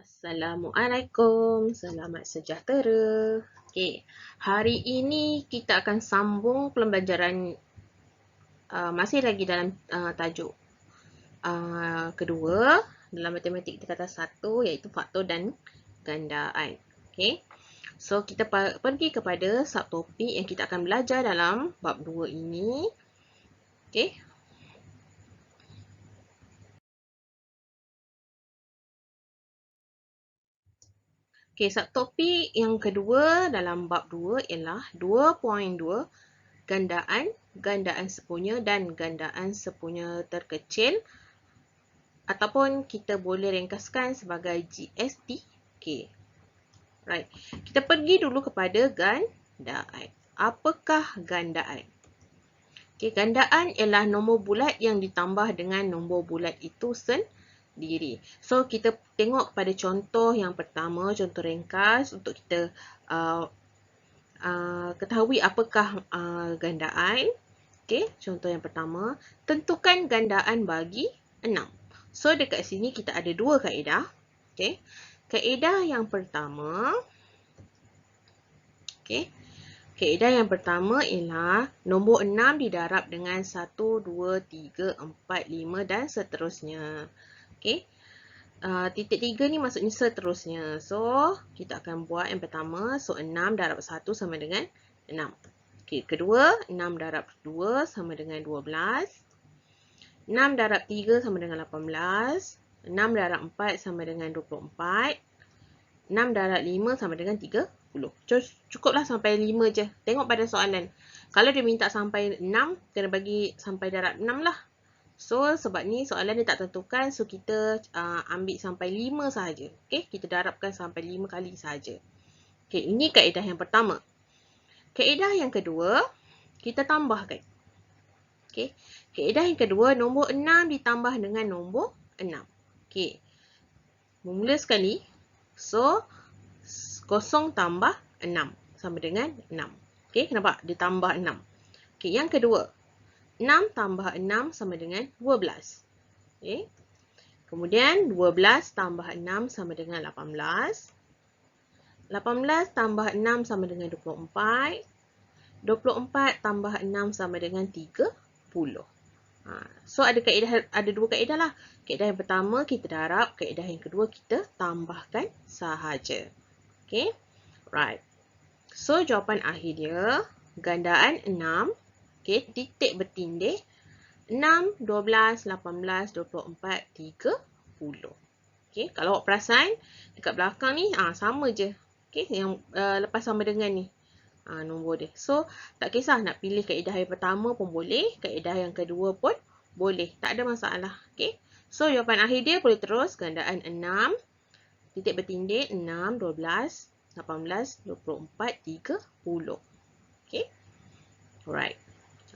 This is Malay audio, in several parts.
Assalamualaikum, selamat sejahtera. Okey, hari ini kita akan sambung pembelajaran masih lagi dalam tajuk kedua dalam matematik tingkatan 1 iaitu faktor dan gandaan. Okey. So kita pergi kepada subtopik yang kita akan belajar dalam bab 2 ini. Okey. Okey, subtopik yang kedua dalam bab 2 ialah 2.2 gandaan, gandaan sepunya dan gandaan sepunya terkecil ataupun kita boleh ringkaskan sebagai GSTK. Right. Kita pergi dulu kepada gandaan. Apakah gandaan? Okay, gandaan ialah nombor bulat yang ditambah dengan nombor bulat itu sendiri. So, kita tengok pada contoh yang pertama, contoh ringkas untuk kita ketahui apakah gandaan. Okay, contoh yang pertama, tentukan gandaan bagi 6. So, dekat sini kita ada dua kaedah. Okay. Kaedah yang pertama, kaedah yang pertama ialah nombor 6 didarab dengan 1, 2, 3, 4, 5 dan seterusnya. Okay. Titik 3 ni maksudnya seterusnya. So, kita akan buat yang pertama. So, 6 darab 1 sama dengan 6. Okay. Kedua, 6 darab 2 sama dengan 12. 6 darab 3 sama dengan 18. 6 darab 4 sama dengan 24. 6 darab 5 sama dengan 30. Cukuplah sampai 5 je. Tengok pada soalan. Kalau dia minta sampai 6, kena bagi sampai darab 6 lah. So, sebab ni soalan dia tak tentukan. So, kita ambil sampai 5 sahaja. Okay, kita darabkan sampai 5 kali sahaja. Okay, ini kaedah yang pertama. Kaedah yang kedua, kita tambahkan. Okay. Kaedah yang kedua, nombor 6 ditambah dengan nombor 6. Okay. Bermula sekali. So, 0 tambah 6 sama dengan 6. Okay, nampak? Ditambah 6. Okay, yang kedua. 6 tambah 6 sama dengan 12. Okay. Kemudian, 12 tambah 6 sama dengan 18. 18 tambah 6 sama dengan 24. 24 tambah 6 sama dengan 30. So, ada dua kaedah lah. Kaedah yang pertama kita darab, kaedah yang kedua kita tambahkan sahaja. Okay, right. So, jawapan akhir dia gandaan 6. Okay, titik bertindih 6, 12, 18, 24, 30. Okay, kalau awak perasan dekat belakang ni sama je. Okay, yang lepas sama dengan ni. Nombor dia. So, tak kisah nak pilih kaedah yang pertama pun boleh. Kaedah yang kedua pun boleh. Tak ada masalah. Okay. So, jawapan akhir dia boleh terus. Gandaan 6. Titik bertindih 6, 12, 18, 24, 30. Okay. Alright.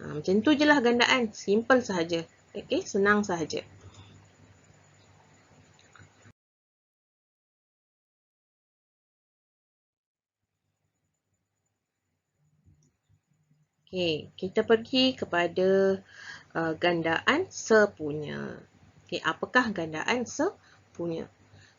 Macam tu je lah gandaan. Simple sahaja. Okay. Senang sahaja. Okay, kita pergi kepada gandaan sepunya. Okay, apakah gandaan sepunya?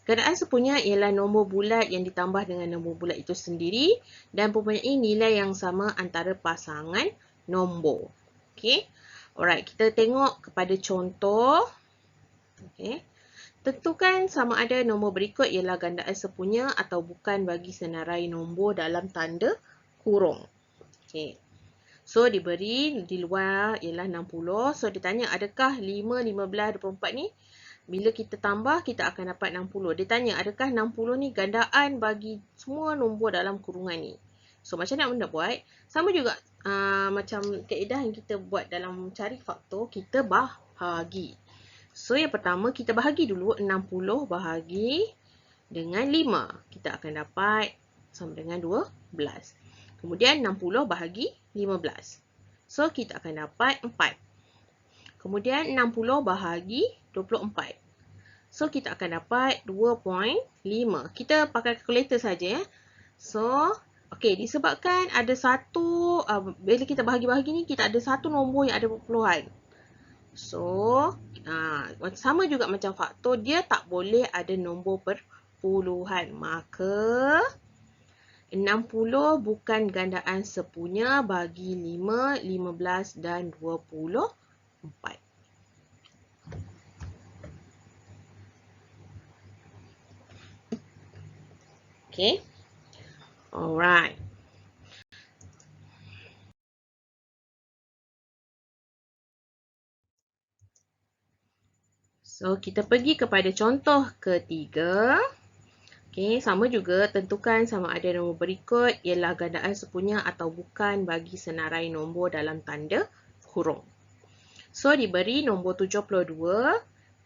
Gandaan sepunya ialah nombor bulat yang ditambah dengan nombor bulat itu sendiri dan mempunyai nilai yang sama antara pasangan nombor. Okay, alright, kita tengok kepada contoh. Okay, tentukan sama ada nombor berikut ialah gandaan sepunya atau bukan bagi senarai nombor dalam tanda kurung. Okay. So, diberi di luar ialah 60. So, ditanya adakah 5, 15, 24 ni? Bila kita tambah, kita akan dapat 60. Dia tanya adakah 60 ni gandaan bagi semua nombor dalam kurungan ni? So, macam mana nak buat? Sama juga macam kaedah yang kita buat dalam cari faktor, kita bahagi. So, yang pertama, kita bahagi dulu 60 bahagi dengan 5. Kita akan dapat sama dengan 12. Kemudian 60 bahagi 15. So, kita akan dapat 4. Kemudian 60 bahagi 24. So, kita akan dapat 2.5. Kita pakai kalkulator saja. So, okay, disebabkan ada satu, bila kita bahagi-bahagi ni, kita ada satu nombor yang ada perpuluhan. So, sama juga macam faktor, dia tak boleh ada nombor puluhan. Maka 60 bukan gandaan sepunya bagi 5, 15 dan 24. Okay. Alright. So, kita pergi kepada contoh ketiga. Okay, sama juga tentukan sama ada nombor berikut ialah gandaan sepunya atau bukan bagi senarai nombor dalam tanda hurung. So, diberi nombor 72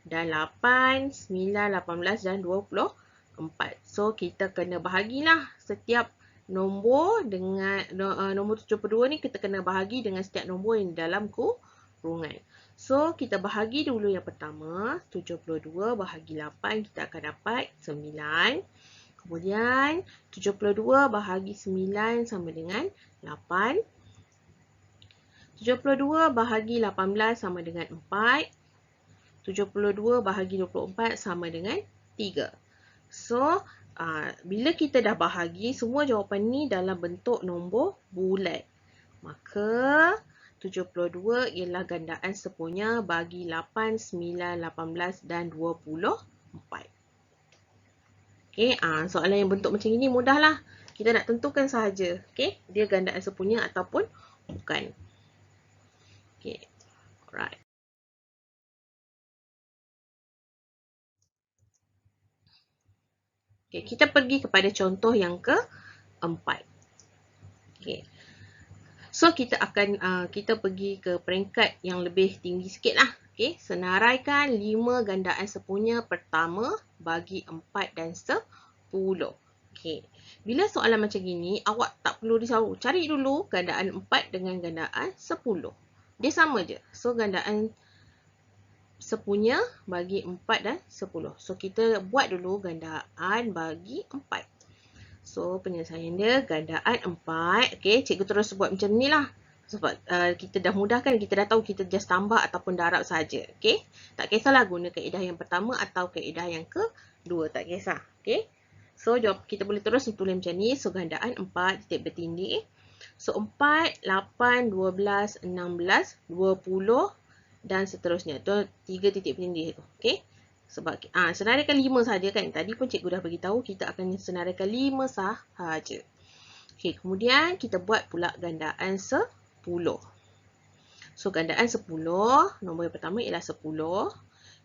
dan 8, 9, 18 dan 24. So, kita kena bahagilah setiap nombor dengan nombor 72 ni kita kena bahagi dengan setiap nombor yang dalam kurungan. So, kita bahagi dulu yang pertama, 72 bahagi 8, kita akan dapat 9. Kemudian, 72 bahagi 9 sama dengan 8. 72 bahagi 18 sama dengan 4. 72 bahagi 24 sama dengan 3. So, bila kita dah bahagi, semua jawapan ni dalam bentuk nombor bulat. Maka, 72 ialah gandaan sepunya bagi 8, 9, 18 dan 24. Okay, soalan yang bentuk macam ini mudahlah. Kita nak tentukan sahaja. Okay, dia gandaan sepunya ataupun bukan. Okay, alright. Okay, kita pergi kepada contoh yang keempat. Okay. So, kita akan kita pergi ke peringkat yang lebih tinggi sikit lah. Okay, senaraikan 5 gandaan sepunya pertama bagi 4 dan 10. Okay. Bila soalan macam gini, awak tak perlu risau. Cari dulu gandaan 4 dengan gandaan 10. Dia sama je. So, gandaan sepunya bagi 4 dan 10. So, kita buat dulu gandaan bagi 4. So, penyelesaian dia gandaan 4. Okay, cikgu terus buat macam ni lah. Sebab kita dah mudahkan, kita dah tahu kita just tambah ataupun darab saja. Okay, tak kisahlah guna kaedah yang pertama atau kaedah yang kedua. Tak kisah. Okay, so jawab kita boleh terus tulis macam ni. So, gandaan 4 titik bertindih. So, 4, 8, 12, 16, 20 dan seterusnya. Tu 3 titik bertindih tu. Okay. Sebab senaraikan 5 saja kan. Tadi pun cikgu dah beritahu kita akan senaraikan 5 sahaja. Okey, kemudian kita buat pula gandaan 10. So, gandaan 10, nombor yang pertama ialah 10,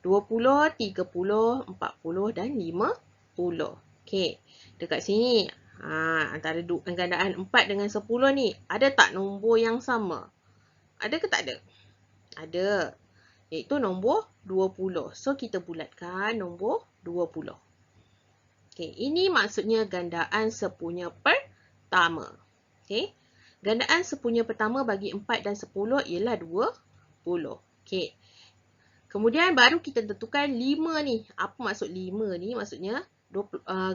20, 30, 40 dan 50. Okey, dekat sini antara gandaan 4 dengan 10 ni, ada tak nombor yang sama? Ada ke tak ada? Ada. Iaitu nombor 20. So, kita bulatkan nombor 20. Okey, ini maksudnya gandaan sepunya pertama. Okey, gandaan sepunya pertama bagi 4 dan 10 ialah 20. Okey, kemudian baru kita tentukan 5 ni. Apa maksud 5 ni? Maksudnya,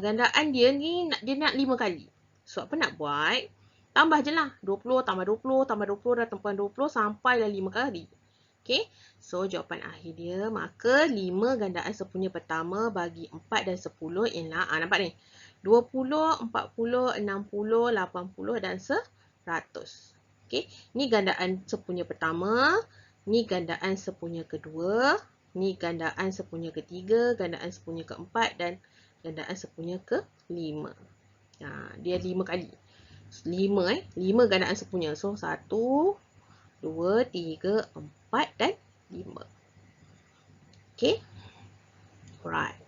gandaan dia ni, dia nak 5 kali. So, apa nak buat? Tambah je lah. 20 tambah 20 tambah 20 dan tambah 20 sampailah 5 kali. Okey, so jawapan akhir dia, maka 5 gandaan sepunya pertama bagi 4 dan 10 ialah, nampak ni, 20, 40, 60, 80 dan 100. Okey, ni gandaan sepunya pertama, ni gandaan sepunya kedua, ni gandaan sepunya ketiga, gandaan sepunya keempat dan gandaan sepunya kelima. Dia 5 kali. 5 gandaan sepunya. So, 1, 2, 3, 4 dan 5. Okay. Alright.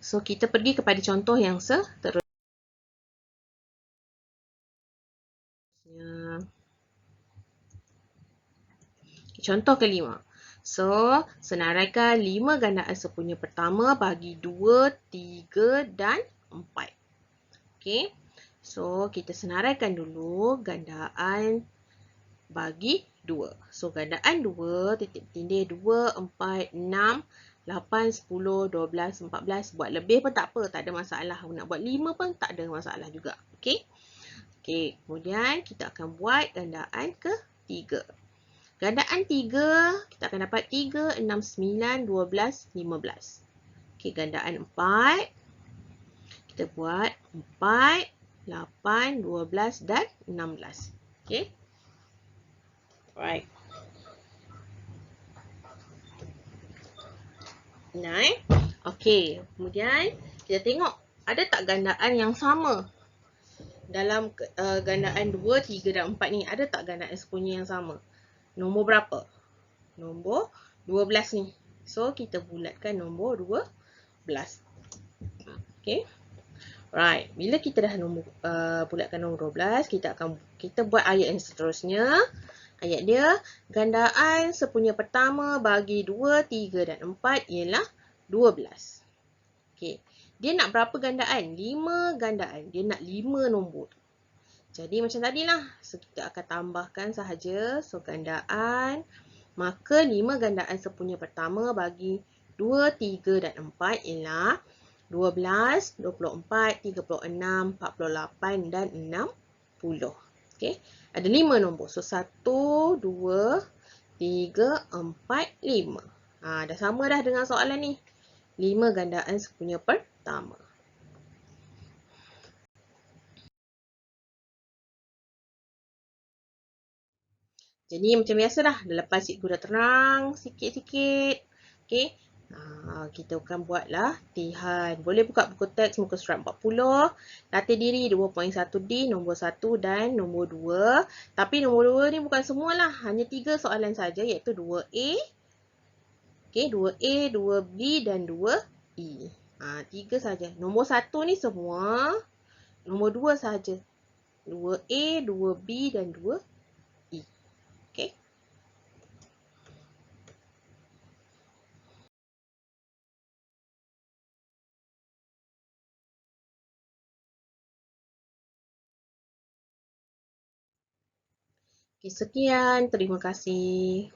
So, kita pergi kepada contoh yang seterusnya. Contoh kelima. So, senaraikan 5 gandaan sepunya pertama bagi 2, 3 dan 4. Okay. So, kita senaraikan dulu gandaan bagi 2. So, gandaan 2, titik bertindih 2, 4, 6, 8, 10, 12, 14. Buat lebih pun tak apa, tak ada masalah. Nak buat 5 pun tak ada masalah juga. Okey. Okey, kemudian kita akan buat gandaan ketiga. Gandaan 3, kita akan dapat 3, 6, 9, 12, 15. Okey, gandaan 4. Kita buat 4, 8, 12 dan 16. Okay. Alright. Nah, okay. Kemudian kita tengok ada tak gandaan yang sama dalam gandaan 2, 3 dan 4 ni. Ada tak gandaan sepunya yang sama? Nombor berapa? Nombor 12 ni. So, kita bulatkan nombor 12. Okay. Right. Bila kita dah bulatkan nombor 12, kita buat ayat yang seterusnya. Ayat dia, gandaan sepunya pertama bagi 2, 3 dan 4 ialah 12. Okay. Dia nak berapa gandaan? 5 gandaan. Dia nak 5 nombor. Jadi macam tadilah. So, kita akan tambahkan sahaja. So, gandaan. Maka 5 gandaan sepunya pertama bagi 2, 3 dan 4 ialah 12, 24, 36, 48 dan 60. Okay. Ada 5 nombor. So, 1, 2, 3, 4, 5. Dah sama dah dengan soalan ni. 5 gandaan sepunya pertama. Jadi macam biasa dah. Lepas cikgu dah terang sikit-sikit. Okay. Kita akan buatlah latihan. Boleh buka buku teks muka surat 40. Latih diri 2.1D, nombor 1 dan nombor 2. Tapi nombor 2 ni bukan semualah. Hanya 3 soalan saja iaitu 2A. Okay, 2A, 2B dan 2E. 3 saja. Nombor 1 ni semua. Nombor 2 saja. 2A, 2B dan 2E. Okay. Okay, sekian. Terima kasih.